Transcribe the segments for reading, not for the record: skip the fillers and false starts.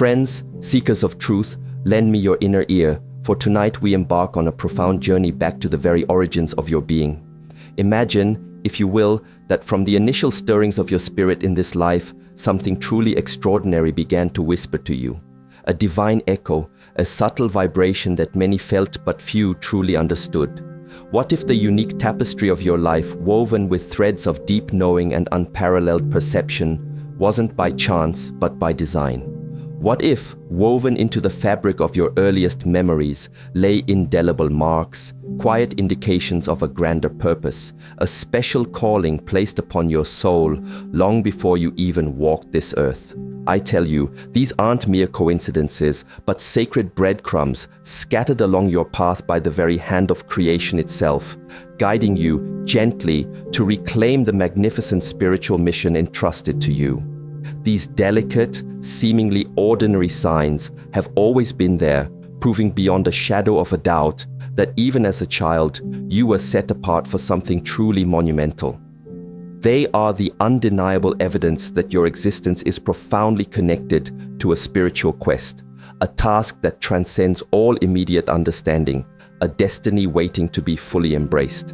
Friends, seekers of truth, lend me your inner ear, for tonight we embark on a profound journey back to the very origins of your being. Imagine, if you will, that from the initial stirrings of your spirit in this life, something truly extraordinary began to whisper to you. A divine echo, a subtle vibration that many felt but few truly understood. What if the unique tapestry of your life, woven with threads of deep knowing and unparalleled perception, wasn't by chance but by design? What if, woven into the fabric of your earliest memories, lay indelible marks, quiet indications of a grander purpose, a special calling placed upon your soul long before you even walked this earth? I tell you, these aren't mere coincidences, but sacred breadcrumbs scattered along your path by the very hand of creation itself, guiding you gently to reclaim the magnificent spiritual mission entrusted to you. These delicate, seemingly ordinary signs have always been there, proving beyond a shadow of a doubt that even as a child, you were set apart for something truly monumental. They are the undeniable evidence that your existence is profoundly connected to a spiritual quest, a task that transcends all immediate understanding, a destiny waiting to be fully embraced.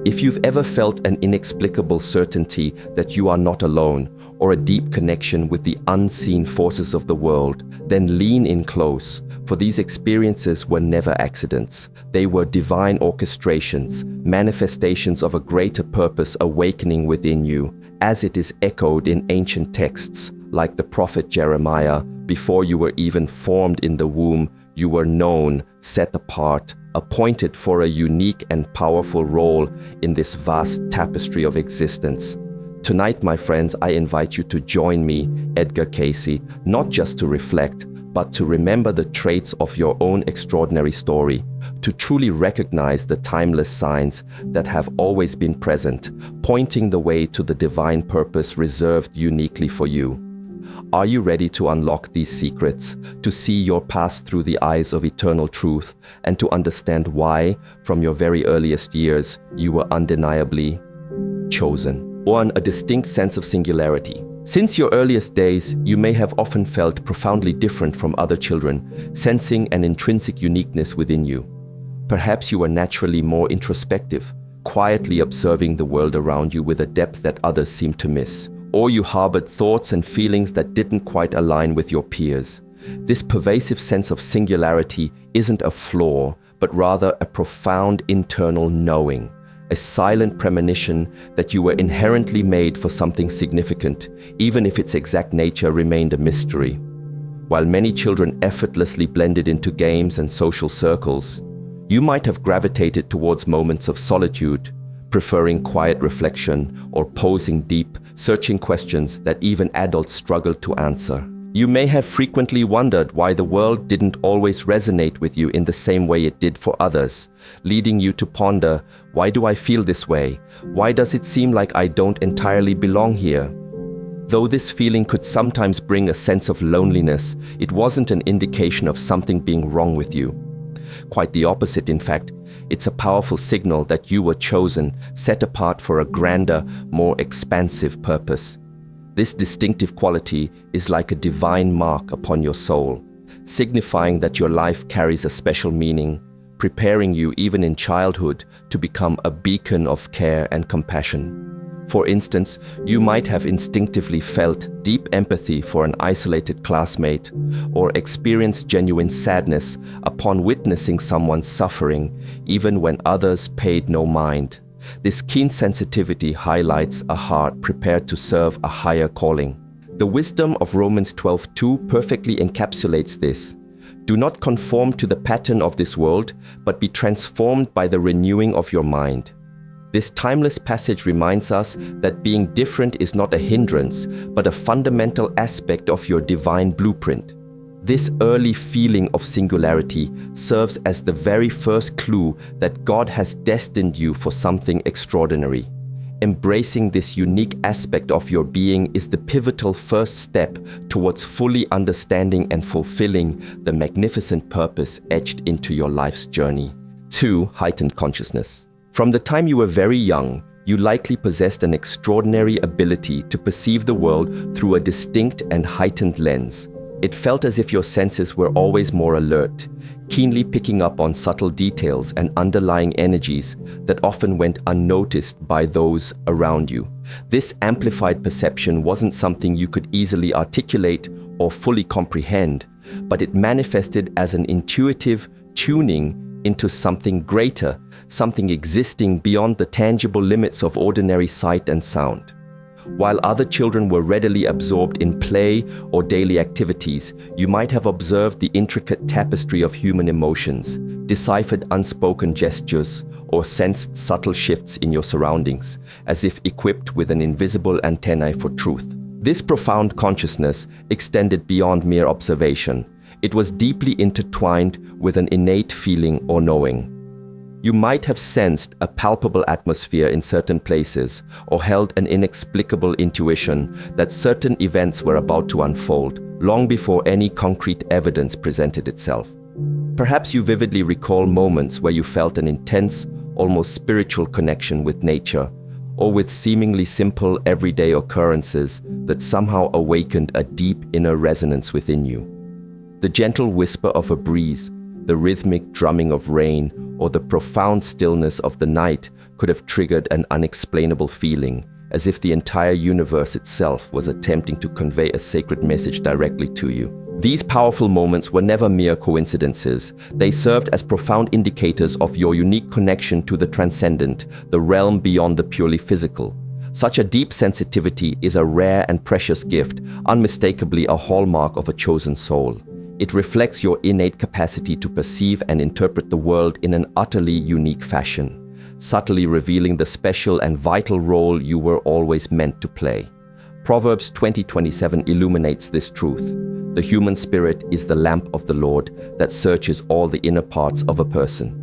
If you've ever felt an inexplicable certainty that you are not alone, or a deep connection with the unseen forces of the world, then lean in close, for these experiences were never accidents. They were divine orchestrations, manifestations of a greater purpose awakening within you, as it is echoed in ancient texts, like the prophet Jeremiah. Before you were even formed in the womb, you were known, set apart, appointed for a unique and powerful role in this vast tapestry of existence. Tonight, my friends, I invite you to join me, Edgar Cayce, not just to reflect, but to remember the traits of your own extraordinary story, to truly recognize the timeless signs that have always been present, pointing the way to the divine purpose reserved uniquely for you. Are you ready to unlock these secrets, to see your past through the eyes of eternal truth, and to understand why, from your very earliest years, you were undeniably chosen? One, a distinct sense of singularity. Since your earliest days, you may have often felt profoundly different from other children, sensing an intrinsic uniqueness within you. Perhaps you were naturally more introspective, quietly observing the world around you with a depth that others seemed to miss. Or you harbored thoughts and feelings that didn't quite align with your peers. This pervasive sense of singularity isn't a flaw, but rather a profound internal knowing, a silent premonition that you were inherently made for something significant, even if its exact nature remained a mystery. While many children effortlessly blended into games and social circles, you might have gravitated towards moments of solitude, preferring quiet reflection or posing deep, searching questions that even adults struggled to answer. You may have frequently wondered why the world didn't always resonate with you in the same way it did for others, leading you to ponder, why do I feel this way? Why does it seem like I don't entirely belong here? Though this feeling could sometimes bring a sense of loneliness, it wasn't an indication of something being wrong with you. Quite the opposite, in fact. It's a powerful signal that you were chosen, set apart for a grander, more expansive purpose. This distinctive quality is like a divine mark upon your soul, signifying that your life carries a special meaning, preparing you even in childhood to become a beacon of care and compassion. For instance, you might have instinctively felt deep empathy for an isolated classmate or experienced genuine sadness upon witnessing someone suffering, even when others paid no mind. This keen sensitivity highlights a heart prepared to serve a higher calling. The wisdom of Romans 12:2 perfectly encapsulates this. Do not conform to the pattern of this world, but be transformed by the renewing of your mind. This timeless passage reminds us that being different is not a hindrance, but a fundamental aspect of your divine blueprint. This early feeling of singularity serves as the very first clue that God has destined you for something extraordinary. Embracing this unique aspect of your being is the pivotal first step towards fully understanding and fulfilling the magnificent purpose etched into your life's journey. 2. Heightened consciousness. From the time you were very young, you likely possessed an extraordinary ability to perceive the world through a distinct and heightened lens. It felt as if your senses were always more alert, keenly picking up on subtle details and underlying energies that often went unnoticed by those around you. This amplified perception wasn't something you could easily articulate or fully comprehend, but it manifested as an intuitive tuning into something greater, something existing beyond the tangible limits of ordinary sight and sound. While other children were readily absorbed in play or daily activities, you might have observed the intricate tapestry of human emotions, deciphered unspoken gestures, or sensed subtle shifts in your surroundings, as if equipped with an invisible antennae for truth. This profound consciousness extended beyond mere observation. It was deeply intertwined with an innate feeling or knowing. You might have sensed a palpable atmosphere in certain places, or held an inexplicable intuition that certain events were about to unfold, long before any concrete evidence presented itself. Perhaps you vividly recall moments where you felt an intense, almost spiritual connection with nature, or with seemingly simple everyday occurrences that somehow awakened a deep inner resonance within you. The gentle whisper of a breeze, the rhythmic drumming of rain, or the profound stillness of the night could have triggered an unexplainable feeling, as if the entire universe itself was attempting to convey a sacred message directly to you. These powerful moments were never mere coincidences. They served as profound indicators of your unique connection to the transcendent, the realm beyond the purely physical. Such a deep sensitivity is a rare and precious gift, unmistakably a hallmark of a chosen soul. It reflects your innate capacity to perceive and interpret the world in an utterly unique fashion, subtly revealing the special and vital role you were always meant to play. Proverbs 20:27 illuminates this truth. The human spirit is the lamp of the Lord that searches all the inner parts of a person.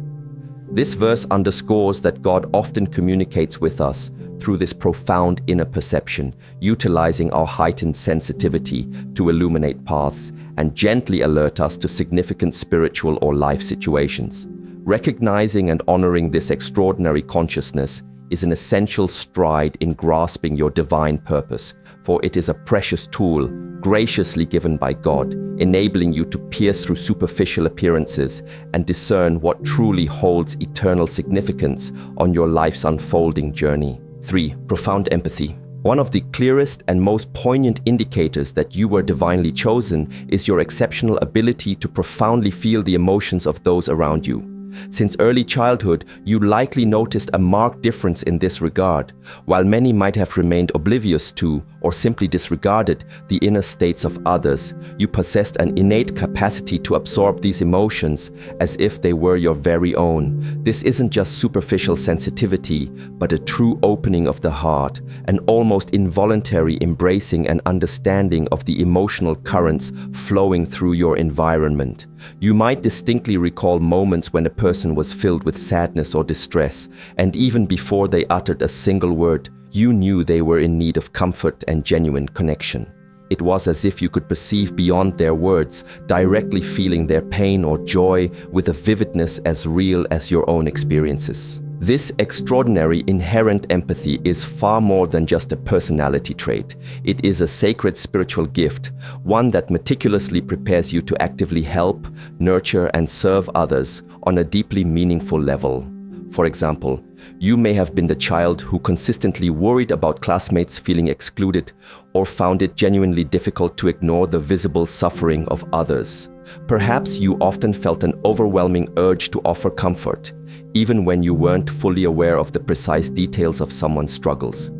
This verse underscores that God often communicates with us through this profound inner perception, utilizing our heightened sensitivity to illuminate paths and gently alert us to significant spiritual or life situations. Recognizing and honoring this extraordinary consciousness is an essential stride in grasping your divine purpose, for it is a precious tool graciously given by God, enabling you to pierce through superficial appearances and discern what truly holds eternal significance on your life's unfolding journey. 3. Profound empathy. One of the clearest and most poignant indicators that you were divinely chosen is your exceptional ability to profoundly feel the emotions of those around you. Since early childhood, you likely noticed a marked difference in this regard. While many might have remained oblivious to or simply disregarded the inner states of others, you possessed an innate capacity to absorb these emotions as if they were your very own. This isn't just superficial sensitivity, but a true opening of the heart, an almost involuntary embracing and understanding of the emotional currents flowing through your environment. You might distinctly recall moments when a person was filled with sadness or distress, and even before they uttered a single word, you knew they were in need of comfort and genuine connection. It was as if you could perceive beyond their words, directly feeling their pain or joy with a vividness as real as your own experiences. This extraordinary inherent empathy is far more than just a personality trait. It is a sacred spiritual gift, one that meticulously prepares you to actively help, nurture, and serve others on a deeply meaningful level. For example, you may have been the child who consistently worried about classmates feeling excluded or found it genuinely difficult to ignore the visible suffering of others. Perhaps you often felt an overwhelming urge to offer comfort, even when you weren't fully aware of the precise details of someone's struggles.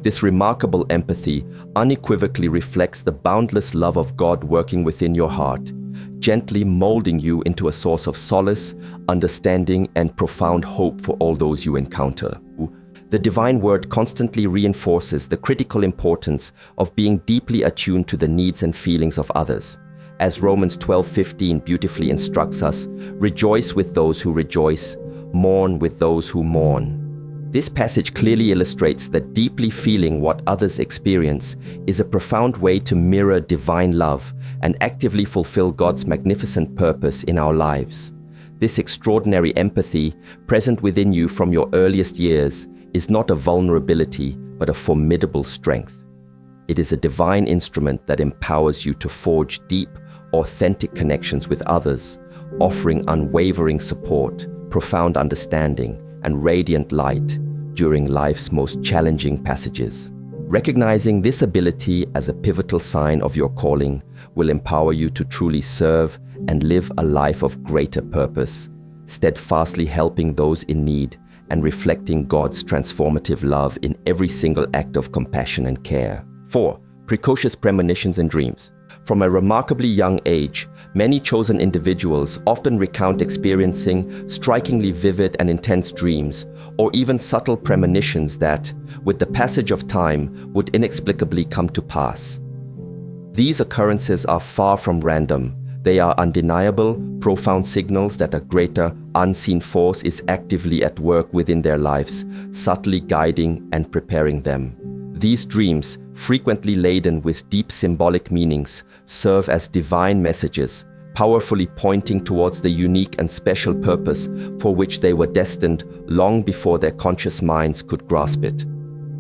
This remarkable empathy unequivocally reflects the boundless love of God working within your heart, gently molding you into a source of solace, understanding, and profound hope for all those you encounter. The divine word constantly reinforces the critical importance of being deeply attuned to the needs and feelings of others. As Romans 12:15 beautifully instructs us, rejoice with those who rejoice, mourn with those who mourn. This passage clearly illustrates that deeply feeling what others experience is a profound way to mirror divine love and actively fulfill God's magnificent purpose in our lives. This extraordinary empathy, present within you from your earliest years, is not a vulnerability, but a formidable strength. It is a divine instrument that empowers you to forge deep, authentic connections with others, offering unwavering support, profound understanding, and radiant light during life's most challenging passages. Recognizing this ability as a pivotal sign of your calling will empower you to truly serve and live a life of greater purpose, steadfastly helping those in need and reflecting God's transformative love in every single act of compassion and care. 4. Precocious premonitions and dreams. From a remarkably young age, many chosen individuals often recount experiencing strikingly vivid and intense dreams, or even subtle premonitions that, with the passage of time, would inexplicably come to pass. These occurrences are far from random. They are undeniable, profound signals that a greater, unseen force is actively at work within their lives, subtly guiding and preparing them. These dreams, frequently laden with deep symbolic meanings, serve as divine messages, powerfully pointing towards the unique and special purpose for which they were destined long before their conscious minds could grasp it.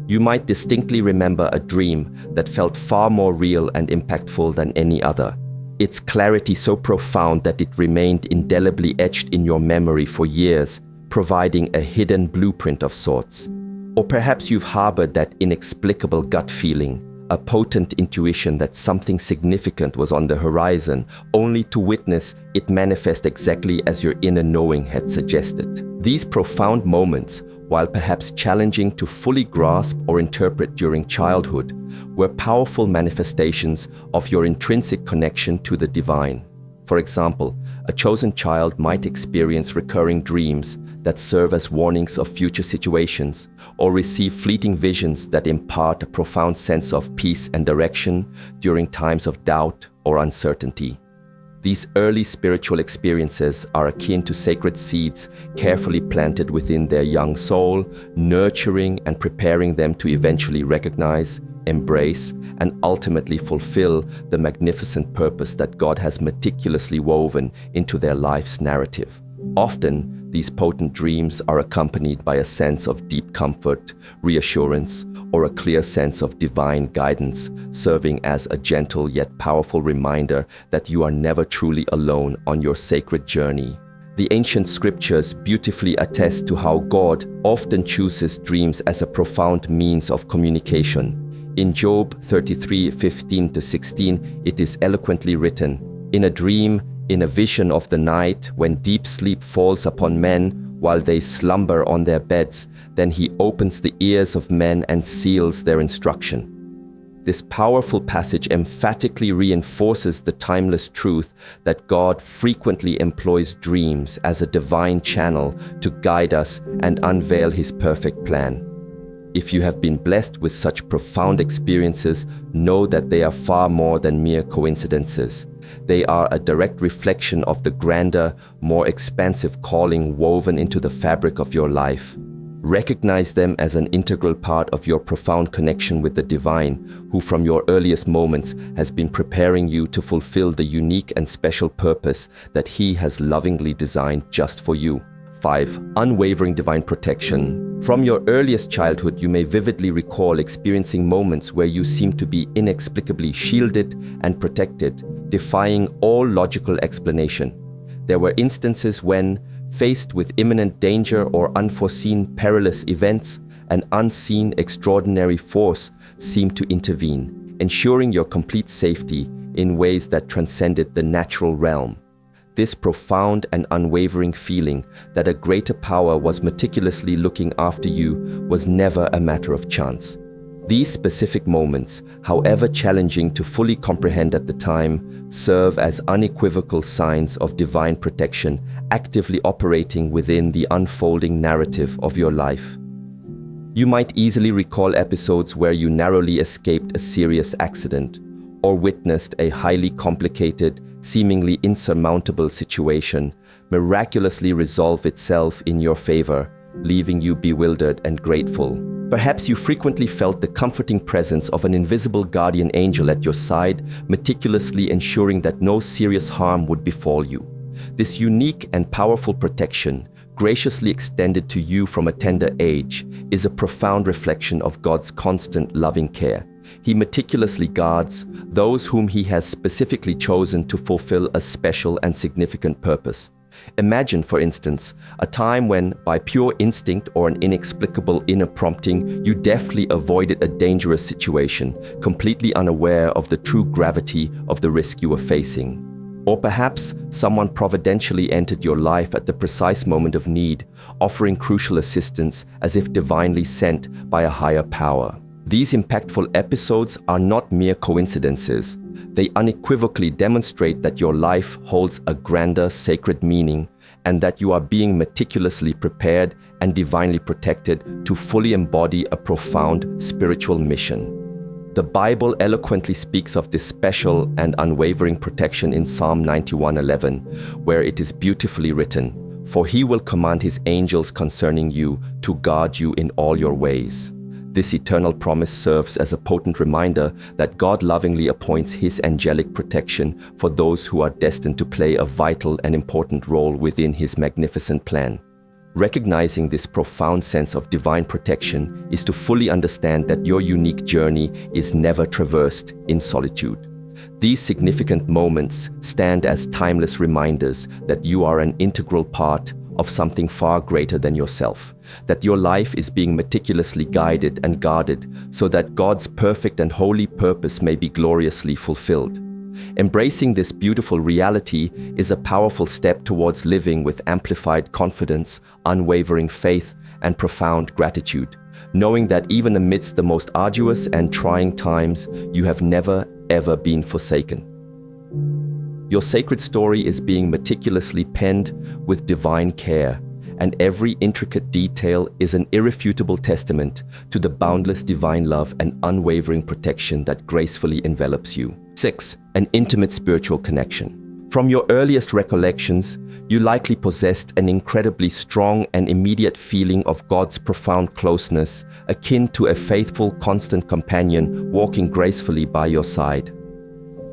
You might distinctly remember a dream that felt far more real and impactful than any other, its clarity so profound that it remained indelibly etched in your memory for years, providing a hidden blueprint of sorts. Or perhaps you've harbored that inexplicable gut feeling, a potent intuition that something significant was on the horizon, only to witness it manifest exactly as your inner knowing had suggested. These profound moments, while perhaps challenging to fully grasp or interpret during childhood, were powerful manifestations of your intrinsic connection to the divine. For example, a chosen child might experience recurring dreams that serve as warnings of future situations, or receive fleeting visions that impart a profound sense of peace and direction during times of doubt or uncertainty. These early spiritual experiences are akin to sacred seeds carefully planted within their young soul, nurturing and preparing them to eventually recognize, embrace, and ultimately fulfill the magnificent purpose that God has meticulously woven into their life's narrative. Often, these potent dreams are accompanied by a sense of deep comfort, reassurance, or a clear sense of divine guidance, serving as a gentle yet powerful reminder that you are never truly alone on your sacred journey. The ancient scriptures beautifully attest to how God often chooses dreams as a profound means of communication. In Job 33:15-16, it is eloquently written, "In a dream, in a vision of the night, when deep sleep falls upon men while they slumber on their beds, then he opens the ears of men and seals their instruction." This powerful passage emphatically reinforces the timeless truth that God frequently employs dreams as a divine channel to guide us and unveil his perfect plan. If you have been blessed with such profound experiences, know that they are far more than mere coincidences. They are a direct reflection of the grander, more expansive calling woven into the fabric of your life. Recognize them as an integral part of your profound connection with the divine, who from your earliest moments has been preparing you to fulfill the unique and special purpose that he has lovingly designed just for you. 5. Unwavering divine protection. From your earliest childhood, you may vividly recall experiencing moments where you seem to be inexplicably shielded and protected, defying all logical explanation. There were instances when, faced with imminent danger or unforeseen perilous events, an unseen extraordinary force seemed to intervene, ensuring your complete safety in ways that transcended the natural realm. This profound and unwavering feeling that a greater power was meticulously looking after you was never a matter of chance. These specific moments, however challenging to fully comprehend at the time, serve as unequivocal signs of divine protection actively operating within the unfolding narrative of your life. You might easily recall episodes where you narrowly escaped a serious accident, or witnessed a highly complicated, seemingly insurmountable situation miraculously resolve itself in your favor, leaving you bewildered and grateful. Perhaps you frequently felt the comforting presence of an invisible guardian angel at your side, meticulously ensuring that no serious harm would befall you. This unique and powerful protection, graciously extended to you from a tender age, is a profound reflection of God's constant loving care. He meticulously guards those whom he has specifically chosen to fulfill a special and significant purpose. Imagine, for instance, a time when, by pure instinct or an inexplicable inner prompting, you deftly avoided a dangerous situation, completely unaware of the true gravity of the risk you were facing. Or perhaps someone providentially entered your life at the precise moment of need, offering crucial assistance as if divinely sent by a higher power. These impactful episodes are not mere coincidences. They unequivocally demonstrate that your life holds a grander, sacred meaning, and that you are being meticulously prepared and divinely protected to fully embody a profound spiritual mission. The Bible eloquently speaks of this special and unwavering protection in Psalm 91:11, where it is beautifully written, "For he will command his angels concerning you to guard you in all your ways." This eternal promise serves as a potent reminder that God lovingly appoints his angelic protection for those who are destined to play a vital and important role within his magnificent plan. Recognizing this profound sense of divine protection is to fully understand that your unique journey is never traversed in solitude. These significant moments stand as timeless reminders that you are an integral part of something far greater than yourself, that your life is being meticulously guided and guarded so that God's perfect and holy purpose may be gloriously fulfilled. Embracing this beautiful reality is a powerful step towards living with amplified confidence, unwavering faith, and profound gratitude, knowing that even amidst the most arduous and trying times, you have never, ever been forsaken. Your sacred story is being meticulously penned with divine care, and every intricate detail is an irrefutable testament to the boundless divine love and unwavering protection that gracefully envelops you. 6. An intimate spiritual connection. From your earliest recollections, you likely possessed an incredibly strong and immediate feeling of God's profound closeness, akin to a faithful, constant companion walking gracefully by your side.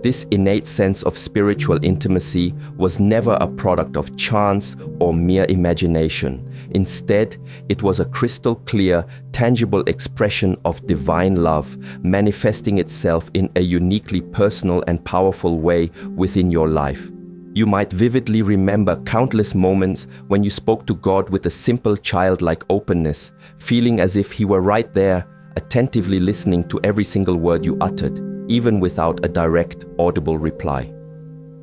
This innate sense of spiritual intimacy was never a product of chance or mere imagination. Instead, it was a crystal clear, tangible expression of divine love, manifesting itself in a uniquely personal and powerful way within your life. You might vividly remember countless moments when you spoke to God with a simple childlike openness, feeling as if He were right there, attentively listening to every single word you uttered, even without a direct, audible reply.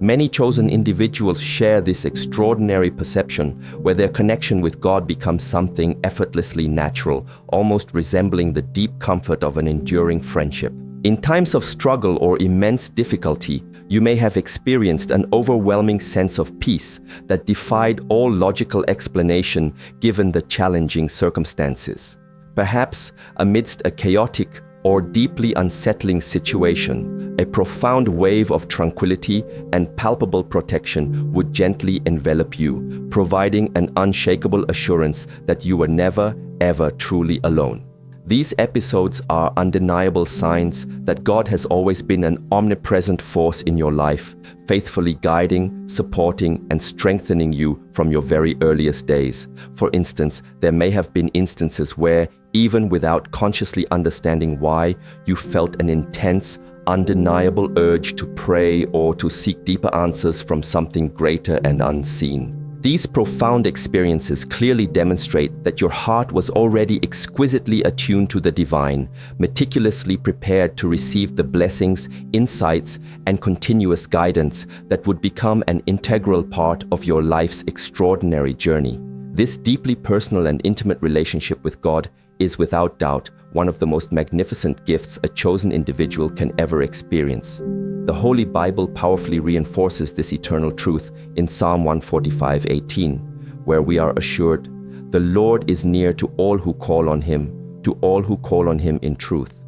Many chosen individuals share this extraordinary perception where their connection with God becomes something effortlessly natural, almost resembling the deep comfort of an enduring friendship. In times of struggle or immense difficulty, you may have experienced an overwhelming sense of peace that defied all logical explanation given the challenging circumstances. Perhaps amidst a chaotic or deeply unsettling situation, a profound wave of tranquility and palpable protection would gently envelop you, providing an unshakable assurance that you were never, ever truly alone. These episodes are undeniable signs that God has always been an omnipresent force in your life, faithfully guiding, supporting, and strengthening you from your very earliest days. For instance, there may have been instances where, even without consciously understanding why, you felt an intense, undeniable urge to pray or to seek deeper answers from something greater and unseen. These profound experiences clearly demonstrate that your heart was already exquisitely attuned to the divine, meticulously prepared to receive the blessings, insights, and continuous guidance that would become an integral part of your life's extraordinary journey. This deeply personal and intimate relationship with God is without doubt one of the most magnificent gifts a chosen individual can ever experience. The Holy Bible powerfully reinforces this eternal truth in Psalm 145:18, where we are assured, "The Lord is near to all who call on Him, to all who call on Him in truth."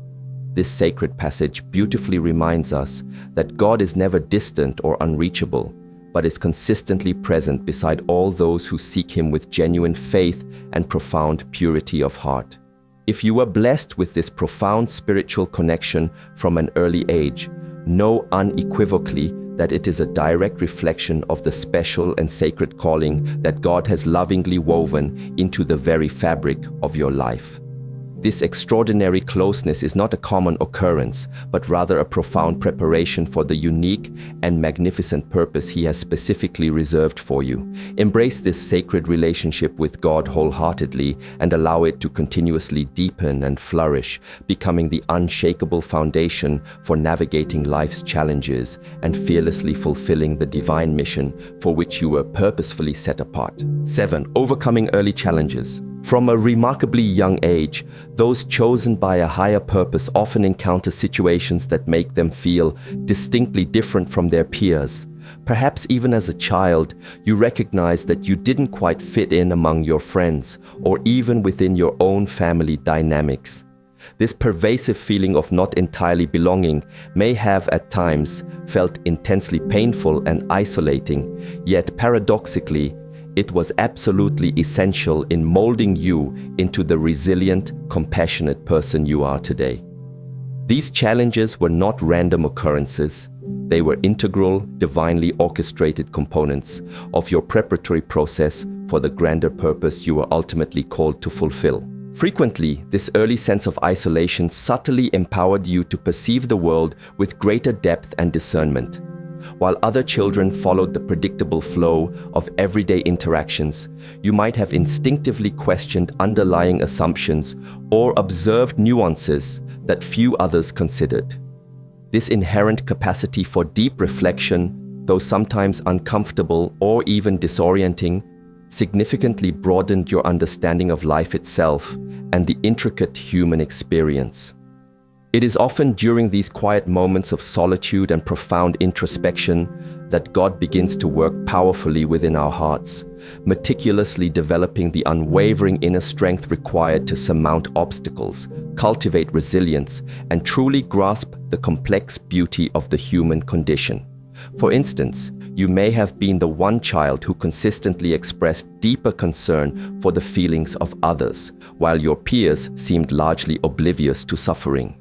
This sacred passage beautifully reminds us that God is never distant or unreachable, but is consistently present beside all those who seek Him with genuine faith and profound purity of heart. If you were blessed with this profound spiritual connection from an early age, know unequivocally that it is a direct reflection of the special and sacred calling that God has lovingly woven into the very fabric of your life. This extraordinary closeness is not a common occurrence, but rather a profound preparation for the unique and magnificent purpose He has specifically reserved for you. Embrace this sacred relationship with God wholeheartedly and allow it to continuously deepen and flourish, becoming the unshakable foundation for navigating life's challenges and fearlessly fulfilling the divine mission for which you were purposefully set apart. 7. Overcoming early challenges. From a remarkably young age, those chosen by a higher purpose often encounter situations that make them feel distinctly different from their peers. Perhaps even as a child, you recognize that you didn't quite fit in among your friends, or even within your own family dynamics. This pervasive feeling of not entirely belonging may have at times felt intensely painful and isolating, yet paradoxically, it was absolutely essential in molding you into the resilient, compassionate person you are today. These challenges were not random occurrences. They were integral, divinely orchestrated components of your preparatory process for the grander purpose you were ultimately called to fulfill. Frequently, this early sense of isolation subtly empowered you to perceive the world with greater depth and discernment. While other children followed the predictable flow of everyday interactions, you might have instinctively questioned underlying assumptions or observed nuances that few others considered. This inherent capacity for deep reflection, though sometimes uncomfortable or even disorienting, significantly broadened your understanding of life itself and the intricate human experience. It is often during these quiet moments of solitude and profound introspection that God begins to work powerfully within our hearts, meticulously developing the unwavering inner strength required to surmount obstacles, cultivate resilience, and truly grasp the complex beauty of the human condition. For instance, you may have been the one child who consistently expressed deeper concern for the feelings of others, while your peers seemed largely oblivious to suffering.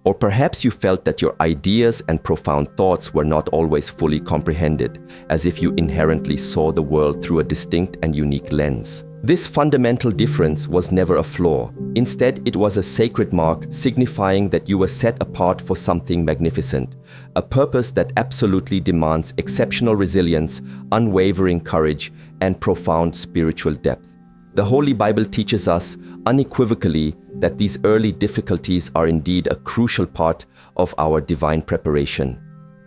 Or perhaps you felt that your ideas and profound thoughts were not always fully comprehended, as if you inherently saw the world through a distinct and unique lens. This fundamental difference was never a flaw. Instead, it was a sacred mark signifying that you were set apart for something magnificent, a purpose that absolutely demands exceptional resilience, unwavering courage, and profound spiritual depth. The Holy Bible teaches us unequivocally that these early difficulties are indeed a crucial part of our divine preparation.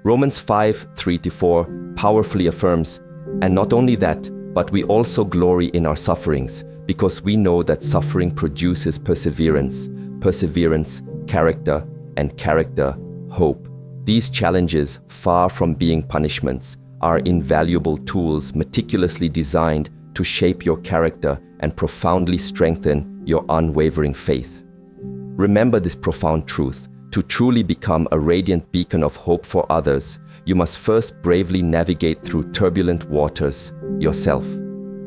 Romans 5:3-4 powerfully affirms, "And not only that, but we also glory in our sufferings, because we know that suffering produces perseverance, perseverance, character, and character, hope." These challenges, far from being punishments, are invaluable tools meticulously designed to shape your character and profoundly strengthen your unwavering faith. Remember this profound truth: to truly become a radiant beacon of hope for others, you must first bravely navigate through turbulent waters yourself.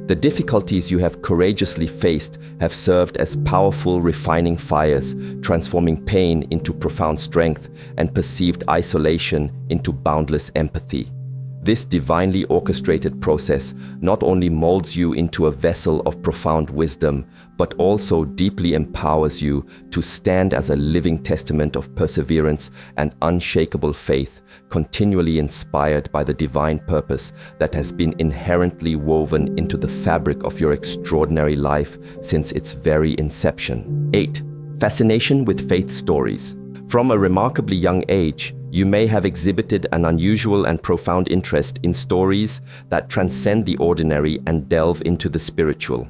The difficulties you have courageously faced have served as powerful refining fires, transforming pain into profound strength and perceived isolation into boundless empathy. This divinely orchestrated process not only molds you into a vessel of profound wisdom, but also deeply empowers you to stand as a living testament of perseverance and unshakable faith, continually inspired by the divine purpose that has been inherently woven into the fabric of your extraordinary life since its very inception. 8. Fascination with faith stories. From a remarkably young age, you may have exhibited an unusual and profound interest in stories that transcend the ordinary and delve into the spiritual.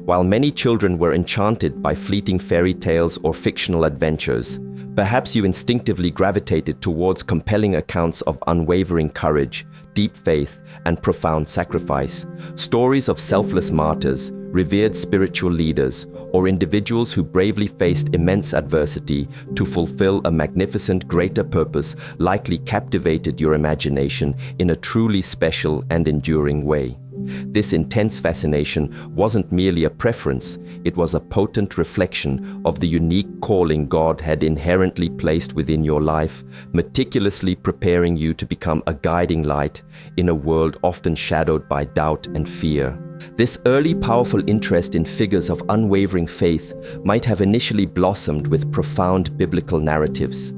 While many children were enchanted by fleeting fairy tales or fictional adventures, perhaps you instinctively gravitated towards compelling accounts of unwavering courage, deep faith, and profound sacrifice. Stories of selfless martyrs, revered spiritual leaders, or individuals who bravely faced immense adversity to fulfill a magnificent greater purpose likely captivated your imagination in a truly special and enduring way. This intense fascination wasn't merely a preference, it was a potent reflection of the unique calling God had inherently placed within your life, meticulously preparing you to become a guiding light in a world often shadowed by doubt and fear. This early powerful interest in figures of unwavering faith might have initially blossomed with profound biblical narratives.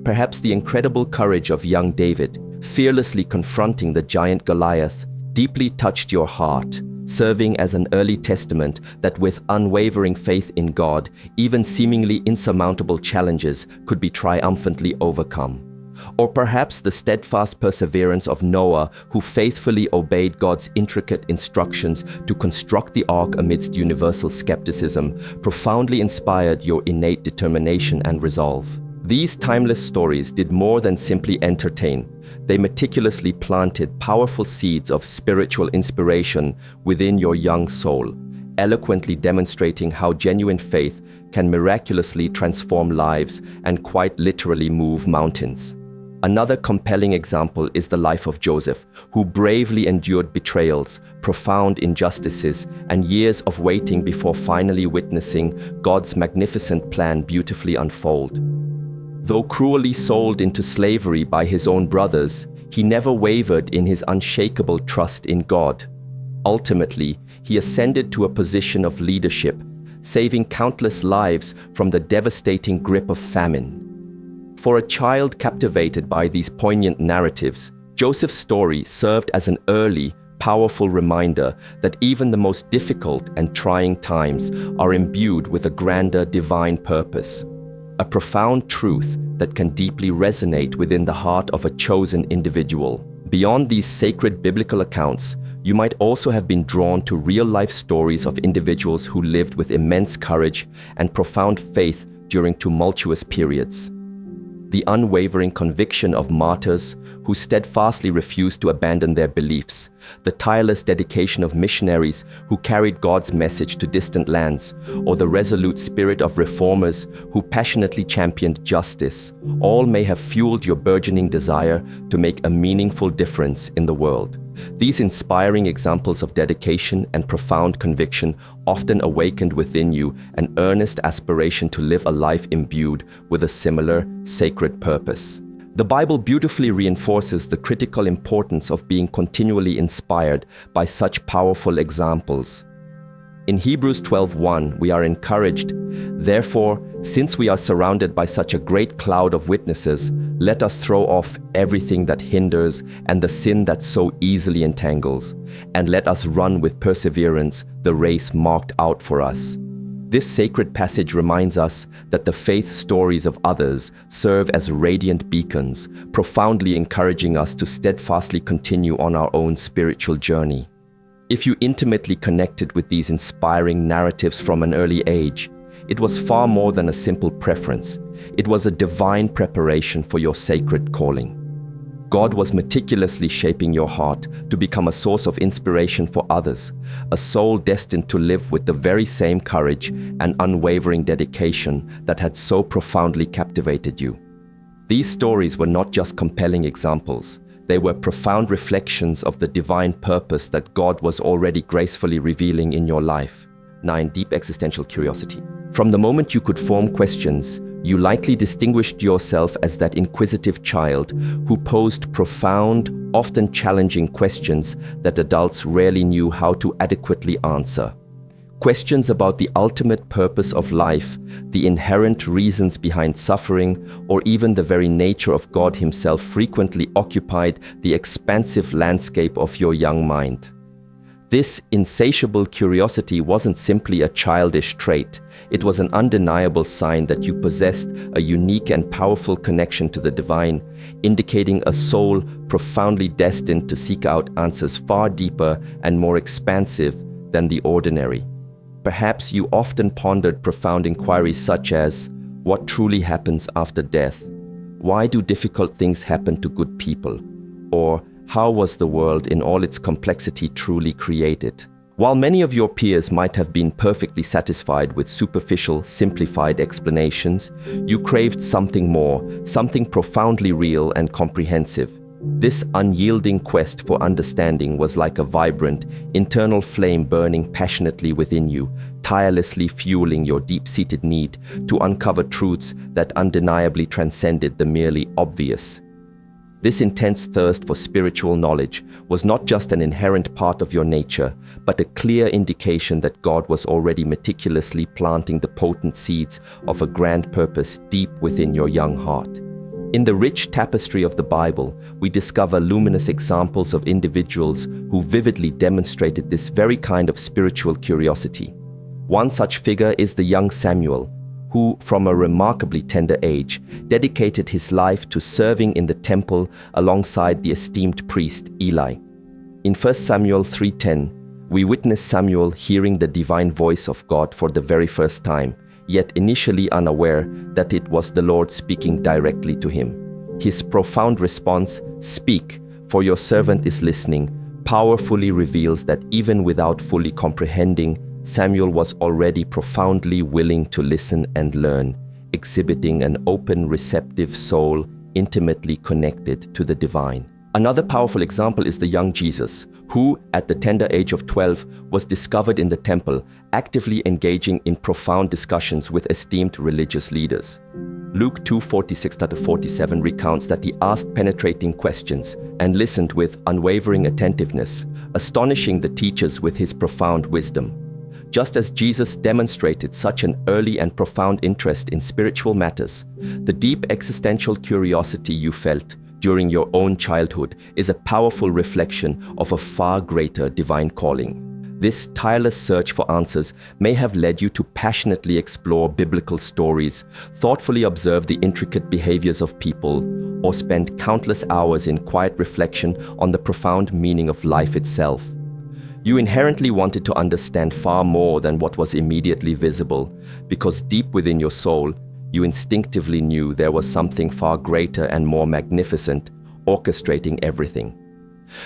Perhaps the incredible courage of young David, fearlessly confronting the giant Goliath, deeply touched your heart, serving as an early testament that with unwavering faith in God, even seemingly insurmountable challenges could be triumphantly overcome. Or perhaps the steadfast perseverance of Noah, who faithfully obeyed God's intricate instructions to construct the ark amidst universal skepticism, profoundly inspired your innate determination and resolve. These timeless stories did more than simply entertain. They meticulously planted powerful seeds of spiritual inspiration within your young soul, eloquently demonstrating how genuine faith can miraculously transform lives and quite literally move mountains. Another compelling example is the life of Joseph, who bravely endured betrayals, profound injustices, and years of waiting before finally witnessing God's magnificent plan beautifully unfold. Though cruelly sold into slavery by his own brothers, he never wavered in his unshakable trust in God. Ultimately, he ascended to a position of leadership, saving countless lives from the devastating grip of famine. For a child captivated by these poignant narratives, Joseph's story served as an early, powerful reminder that even the most difficult and trying times are imbued with a grander divine purpose. A profound truth that can deeply resonate within the heart of a chosen individual. Beyond these sacred biblical accounts, you might also have been drawn to real-life stories of individuals who lived with immense courage and profound faith during tumultuous periods. The unwavering conviction of martyrs who steadfastly refused to abandon their beliefs, the tireless dedication of missionaries who carried God's message to distant lands, or the resolute spirit of reformers who passionately championed justice, all may have fueled your burgeoning desire to make a meaningful difference in the world. These inspiring examples of dedication and profound conviction often awakened within you an earnest aspiration to live a life imbued with a similar sacred purpose. The Bible beautifully reinforces the critical importance of being continually inspired by such powerful examples. In Hebrews 12:1, we are encouraged, "Therefore, since we are surrounded by such a great cloud of witnesses, let us throw off everything that hinders and the sin that so easily entangles, and let us run with perseverance the race marked out for us." This sacred passage reminds us that the faith stories of others serve as radiant beacons, profoundly encouraging us to steadfastly continue on our own spiritual journey. If you intimately connected with these inspiring narratives from an early age, it was far more than a simple preference. It was a divine preparation for your sacred calling. God was meticulously shaping your heart to become a source of inspiration for others, a soul destined to live with the very same courage and unwavering dedication that had so profoundly captivated you. These stories were not just compelling examples. They were profound reflections of the divine purpose that God was already gracefully revealing in your life. 9. Deep existential curiosity. From the moment you could form questions, you likely distinguished yourself as that inquisitive child who posed profound, often challenging questions that adults rarely knew how to adequately answer. Questions about the ultimate purpose of life, the inherent reasons behind suffering, or even the very nature of God Himself frequently occupied the expansive landscape of your young mind. This insatiable curiosity wasn't simply a childish trait. It was an undeniable sign that you possessed a unique and powerful connection to the divine, indicating a soul profoundly destined to seek out answers far deeper and more expansive than the ordinary. Perhaps you often pondered profound inquiries such as, what truly happens after death? Why do difficult things happen to good people? Or, how was the world in all its complexity truly created? While many of your peers might have been perfectly satisfied with superficial, simplified explanations, you craved something more, something profoundly real and comprehensive. This unyielding quest for understanding was like a vibrant, internal flame burning passionately within you, tirelessly fueling your deep-seated need to uncover truths that undeniably transcended the merely obvious. This intense thirst for spiritual knowledge was not just an inherent part of your nature, but a clear indication that God was already meticulously planting the potent seeds of a grand purpose deep within your young heart. In the rich tapestry of the Bible, we discover luminous examples of individuals who vividly demonstrated this very kind of spiritual curiosity. One such figure is the young Samuel, who, from a remarkably tender age, dedicated his life to serving in the temple alongside the esteemed priest Eli. In 1 Samuel 3:10, we witness Samuel hearing the divine voice of God for the very first time, yet initially unaware that it was the Lord speaking directly to him. His profound response, "Speak, for your servant is listening," powerfully reveals that even without fully comprehending, Samuel was already profoundly willing to listen and learn, exhibiting an open, receptive soul intimately connected to the divine. Another powerful example is the young Jesus, who, at the tender age of 12, was discovered in the temple, actively engaging in profound discussions with esteemed religious leaders. Luke 2:46-47 recounts that he asked penetrating questions and listened with unwavering attentiveness, astonishing the teachers with his profound wisdom. Just as Jesus demonstrated such an early and profound interest in spiritual matters, the deep existential curiosity you felt during your own childhood is a powerful reflection of a far greater divine calling. This tireless search for answers may have led you to passionately explore biblical stories, thoughtfully observe the intricate behaviors of people, or spend countless hours in quiet reflection on the profound meaning of life itself. You inherently wanted to understand far more than what was immediately visible, because deep within your soul, you instinctively knew there was something far greater and more magnificent, orchestrating everything.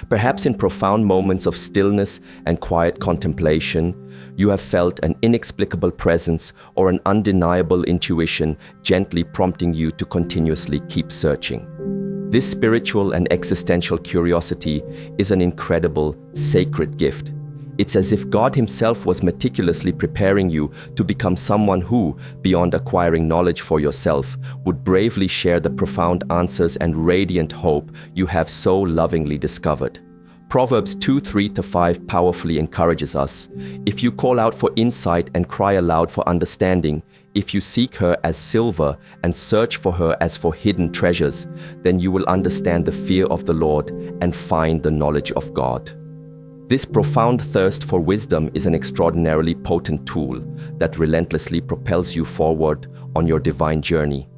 Perhaps in profound moments of stillness and quiet contemplation, you have felt an inexplicable presence or an undeniable intuition gently prompting you to continuously keep searching. This spiritual and existential curiosity is an incredible, sacred gift. It's as if God Himself was meticulously preparing you to become someone who, beyond acquiring knowledge for yourself, would bravely share the profound answers and radiant hope you have so lovingly discovered. Proverbs 2:3-5 powerfully encourages us, "If you call out for insight and cry aloud for understanding, if you seek her as silver and search for her as for hidden treasures, then you will understand the fear of the Lord and find the knowledge of God." This profound thirst for wisdom is an extraordinarily potent tool that relentlessly propels you forward on your divine journey.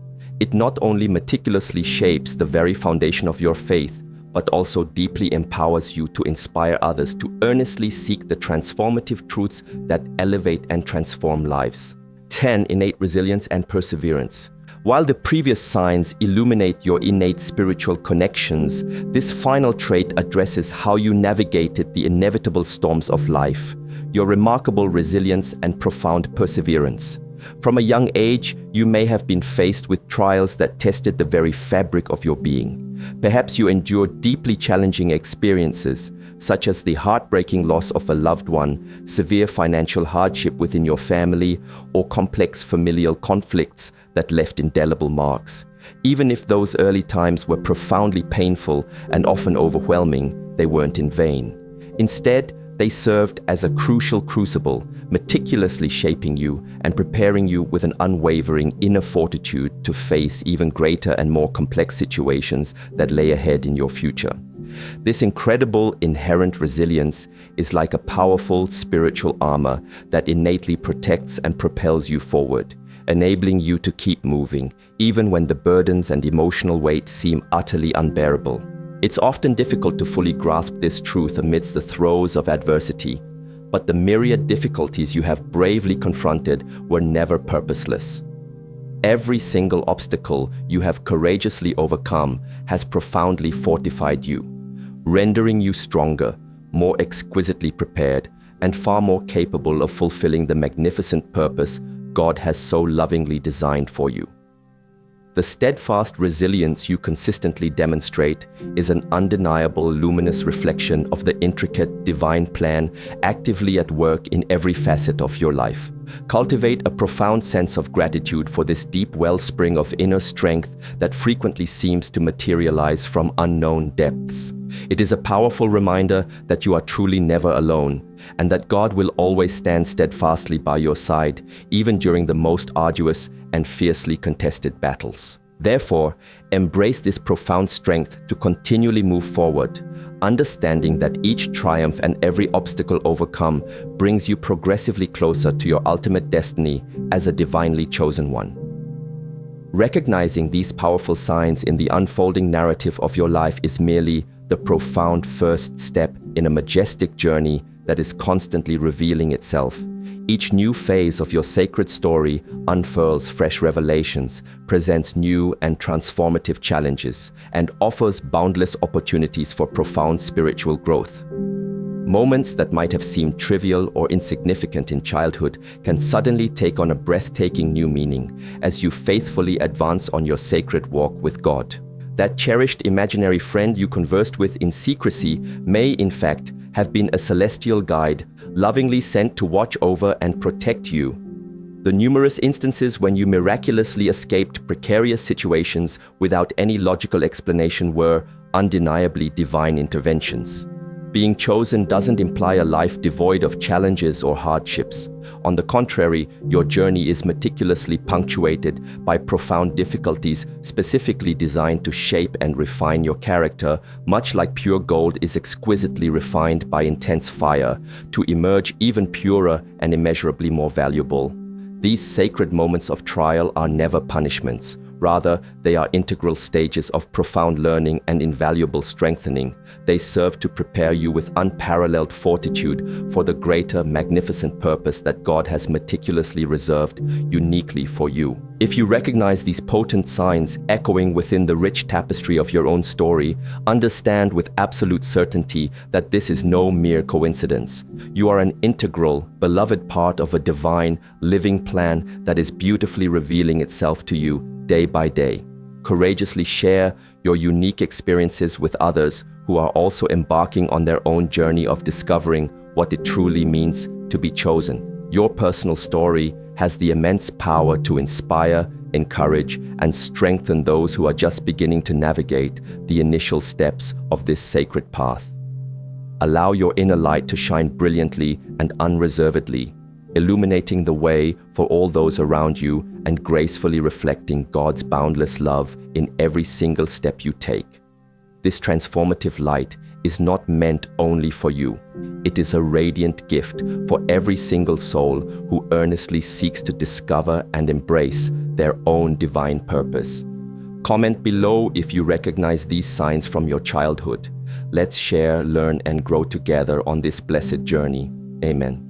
It not only meticulously shapes the very foundation of your faith, but also deeply empowers you to inspire others to earnestly seek the transformative truths that elevate and transform lives. 10. Innate resilience and perseverance. While the previous signs illuminate your innate spiritual connections, this final trait addresses how you navigated the inevitable storms of life, your remarkable resilience and profound perseverance. From a young age, you may have been faced with trials that tested the very fabric of your being. Perhaps you endured deeply challenging experiences, such as the heartbreaking loss of a loved one, severe financial hardship within your family, or complex familial conflicts that left indelible marks. Even if those early times were profoundly painful and often overwhelming, they weren't in vain. Instead, they served as a crucial crucible, meticulously shaping you and preparing you with an unwavering inner fortitude to face even greater and more complex situations that lay ahead in your future. This incredible inherent resilience is like a powerful spiritual armor that innately protects and propels you forward, enabling you to keep moving, even when the burdens and emotional weight seem utterly unbearable. It's often difficult to fully grasp this truth amidst the throes of adversity, but the myriad difficulties you have bravely confronted were never purposeless. Every single obstacle you have courageously overcome has profoundly fortified you, rendering you stronger, more exquisitely prepared, and far more capable of fulfilling the magnificent purpose God has so lovingly designed for you. The steadfast resilience you consistently demonstrate is an undeniable luminous reflection of the intricate divine plan actively at work in every facet of your life. Cultivate a profound sense of gratitude for this deep wellspring of inner strength that frequently seems to materialize from unknown depths. It is a powerful reminder that you are truly never alone, and that God will always stand steadfastly by your side, even during the most arduous and fiercely contested battles. Therefore, embrace this profound strength to continually move forward, understanding that each triumph and every obstacle overcome brings you progressively closer to your ultimate destiny as a divinely chosen one. Recognizing these powerful signs in the unfolding narrative of your life is merely the profound first step in a majestic journey that is constantly revealing itself. Each new phase of your sacred story unfurls fresh revelations, presents new and transformative challenges, and offers boundless opportunities for profound spiritual growth. Moments that might have seemed trivial or insignificant in childhood can suddenly take on a breathtaking new meaning as you faithfully advance on your sacred walk with God. That cherished imaginary friend you conversed with in secrecy may, in fact, have been a celestial guide, lovingly sent to watch over and protect you. The numerous instances when you miraculously escaped precarious situations without any logical explanation were undeniably divine interventions. Being chosen doesn't imply a life devoid of challenges or hardships. On the contrary, your journey is meticulously punctuated by profound difficulties specifically designed to shape and refine your character, much like pure gold is exquisitely refined by intense fire, to emerge even purer and immeasurably more valuable. These sacred moments of trial are never punishments. Rather, they are integral stages of profound learning and invaluable strengthening. They serve to prepare you with unparalleled fortitude for the greater, magnificent purpose that God has meticulously reserved uniquely for you. If you recognize these potent signs echoing within the rich tapestry of your own story, understand with absolute certainty that this is no mere coincidence. You are an integral, beloved part of a divine, living plan that is beautifully revealing itself to you day by day. Courageously share your unique experiences with others who are also embarking on their own journey of discovering what it truly means to be chosen. Your personal story has the immense power to inspire, encourage, and strengthen those who are just beginning to navigate the initial steps of this sacred path. Allow your inner light to shine brilliantly and unreservedly, illuminating the way for all those around you and gracefully reflecting God's boundless love in every single step you take. This transformative light is not meant only for you. It is a radiant gift for every single soul who earnestly seeks to discover and embrace their own divine purpose. Comment below if you recognize these signs from your childhood. Let's share, learn, and grow together on this blessed journey. Amen.